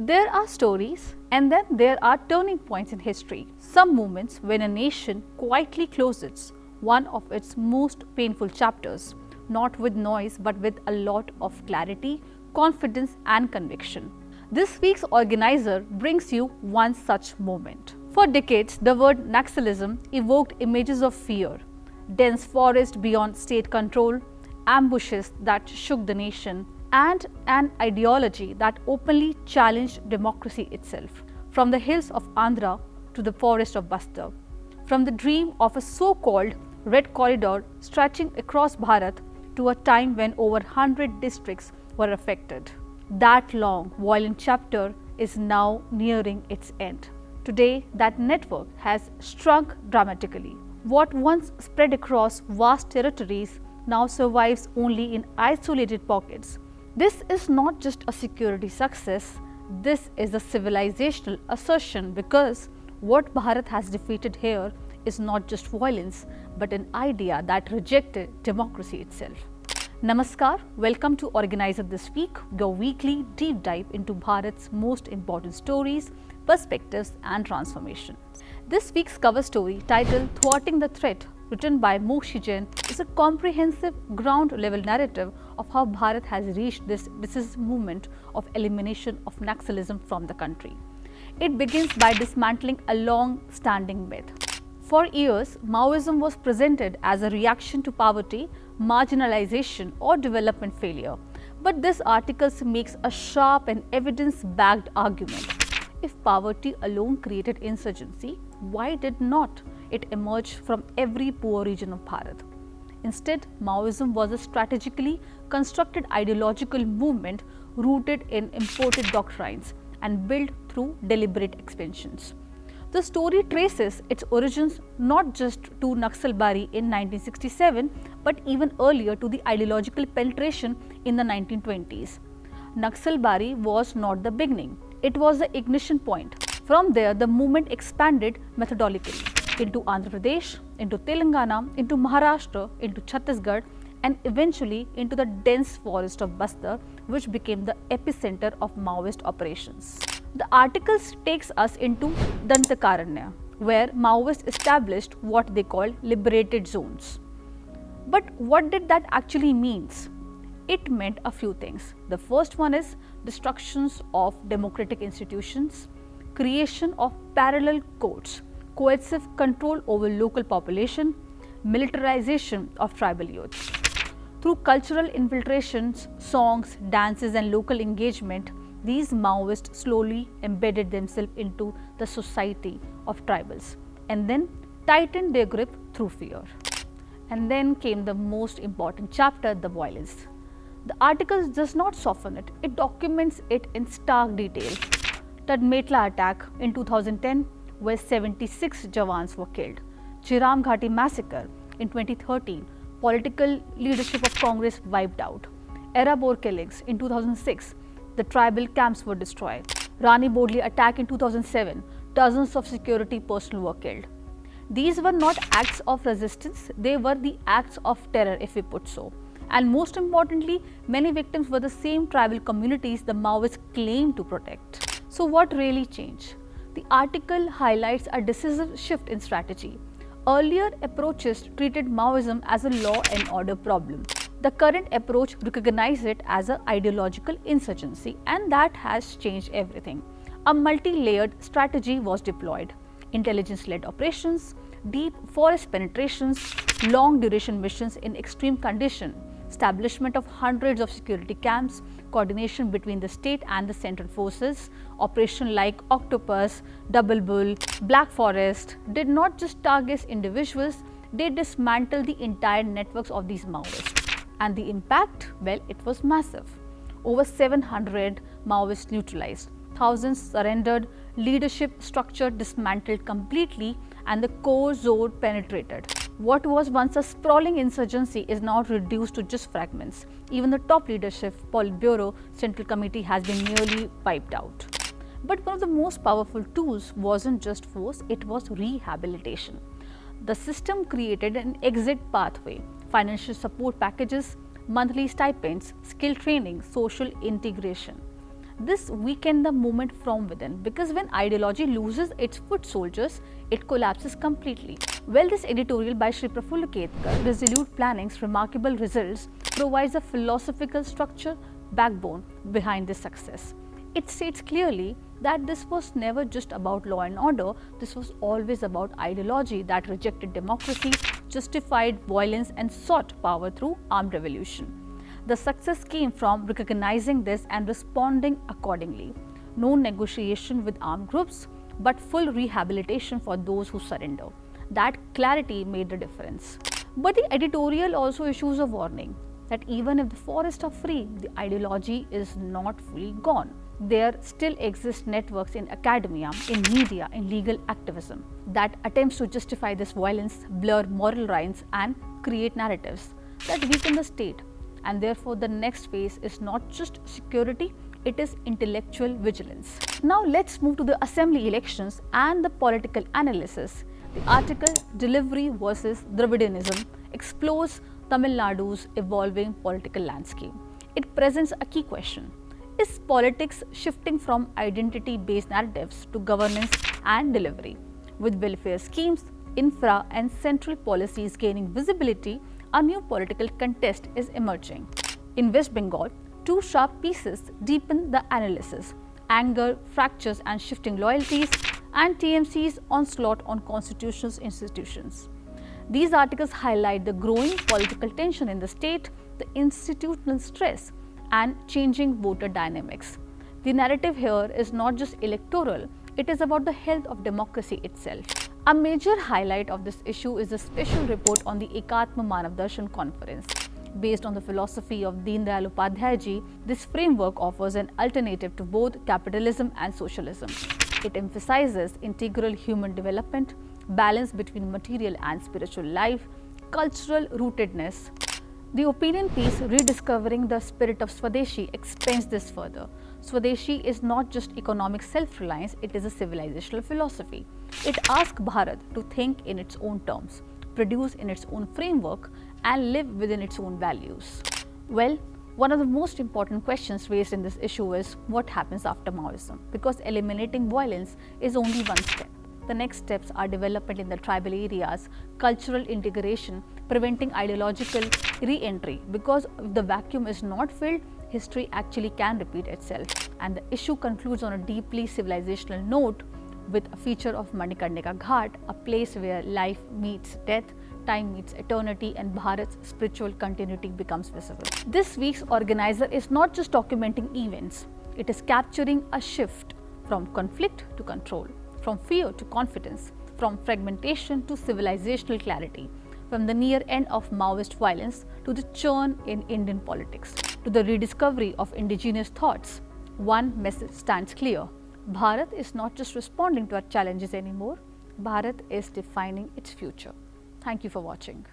There are stories and then there are turning points in history. Some moments when a nation quietly closes one of its most painful chapters, not with noise but with a lot of clarity, confidence and conviction. This week's Organiser brings you one such moment. For decades, the word Naxalism evoked images of fear, dense forest beyond state control, ambushes that shook the nation, and an ideology that openly challenged democracy itself. From the hills of Andhra to the forest of Bastar, from the dream of a so-called Red Corridor stretching across Bharat to a time when over 100 districts were affected. That long, violent chapter is now nearing its end. Today, that network has shrunk dramatically. What once spread across vast territories now survives only in isolated pockets. This is not just a security success, this is a civilizational assertion because what Bharat has defeated here is not just violence but an idea that rejected democracy itself. Namaskar, welcome to Organiser This Week, your weekly deep dive into Bharat's most important stories, perspectives and transformation. This week's cover story titled Thwarting the Threat, written by Mokshi Jain, is a comprehensive ground-level narrative of how Bharat has reached this decisive movement of elimination of Naxalism from the country. It begins by dismantling a long-standing myth. For years, Maoism was presented as a reaction to poverty, marginalization or development failure. But this article makes a sharp and evidence-backed argument. If poverty alone created insurgency, why did not it emerge from every poor region of Bharat? Instead, Maoism was a strategically constructed ideological movement rooted in imported doctrines and built through deliberate expansions. The story traces its origins not just to Naxalbari in 1967 but even earlier to the ideological penetration in the 1920s. Naxalbari was not the beginning, it was the ignition point. From there, the movement expanded methodically into Andhra Pradesh, into Telangana, into Maharashtra, into Chhattisgarh and eventually into the dense forest of Bastar, which became the epicenter of Maoist operations. The article takes us into Dantakaranya, where Maoists established what they call liberated zones. But what did that actually mean? It meant a few things. The first one is destructions of democratic institutions, creation of parallel courts, coercive control over local population, militarization of tribal youth. Through cultural infiltrations, songs, dances and local engagement, these Maoists slowly embedded themselves into the society of tribals and then tightened their grip through fear. And then came the most important chapter, the violence. The article does not soften it, it documents it in stark detail. Tadmetla attack in 2010, where 76 Jawans were killed. Chiram Ghati massacre in 2013, political leadership of Congress wiped out. Erabor killings in 2006, the tribal camps were destroyed. Rani Bodli attack in 2007, dozens of security personnel were killed. These were not acts of resistance, they were the acts of terror, if we put so. And most importantly, many victims were the same tribal communities the Maoists claimed to protect. So what really changed? The article highlights a decisive shift in strategy. Earlier approaches treated Maoism as a law and order problem. The current approach recognizes it as an ideological insurgency, and that has changed everything. A multi-layered strategy was deployed. Intelligence-led operations, deep forest penetrations, long-duration missions in extreme condition, establishment of hundreds of security camps, coordination between the state and the central forces, operation like Octopus, Double Bull, Black Forest did not just target individuals, they dismantled the entire networks of these Maoists. And the impact? Well, it was massive. Over 700 Maoists neutralized, thousands surrendered, leadership structure dismantled completely and the core zone penetrated. What was once a sprawling insurgency is now reduced to just fragments. Even the top leadership, Politburo, Central Committee has been nearly wiped out. But one of the most powerful tools wasn't just force, it was rehabilitation. The system created an exit pathway, financial support packages, monthly stipends, skill training, social integration. This weakened the movement from within, because when ideology loses its foot soldiers, it collapses completely. Well, this editorial by Sri Prafulya Ketkar, Resolute Planning's remarkable results, provides a philosophical structure backbone behind this success. It states clearly that this was never just about law and order, this was always about ideology that rejected democracy, justified violence and sought power through armed revolution. The success came from recognizing this and responding accordingly. No negotiation with armed groups, but full rehabilitation for those who surrender. That clarity made the difference. But the editorial also issues a warning that even if the forests are free, the ideology is not fully gone. There still exist networks in academia, in media, in legal activism that attempts to justify this violence, blur moral lines and create narratives that weaken the state. And therefore, the next phase is not just security, it is intellectual vigilance. Now let's move to the assembly elections and the political analysis. The article Delivery versus Dravidianism explores Tamil Nadu's evolving political landscape. It presents a key question. Is politics shifting from identity-based narratives to governance and delivery? With welfare schemes, infra and central policies gaining visibility, a new political contest is emerging. In West Bengal, two sharp pieces deepen the analysis: anger, fractures and shifting loyalties, and TMC's onslaught on constitutional institutions. These articles highlight the growing political tension in the state, the institutional stress, and changing voter dynamics. The narrative here is not just electoral, it is about the health of democracy itself. A major highlight of this issue is a special report on the Ekatma Manav Darshan conference. Based on the philosophy of Deen Dayal Upadhyay ji, this framework offers an alternative to both capitalism and socialism. It emphasizes integral human development, balance between material and spiritual life, cultural rootedness. The opinion piece, Rediscovering the Spirit of Swadeshi, explains this further. Swadeshi is not just economic self-reliance, it is a civilizational philosophy. It asks Bharat to think in its own terms, produce in its own framework, and live within its own values. Well, one of the most important questions raised in this issue is what happens after Maoism, because eliminating violence is only one step. The next steps are development in the tribal areas, cultural integration, preventing ideological re-entry, because if the vacuum is not filled, history actually can repeat itself. And the issue concludes on a deeply civilizational note with a feature of Manikarnika Ghat, a place where life meets death, time meets eternity, and Bharat's spiritual continuity becomes visible. This week's Organiser is not just documenting events, it is capturing a shift from conflict to control, from fear to confidence, from fragmentation to civilizational clarity, from the near end of Maoist violence to the churn in Indian politics, to the rediscovery of indigenous thoughts. One message stands clear: Bharat is not just responding to our challenges anymore, Bharat is defining its future. Thank you for watching.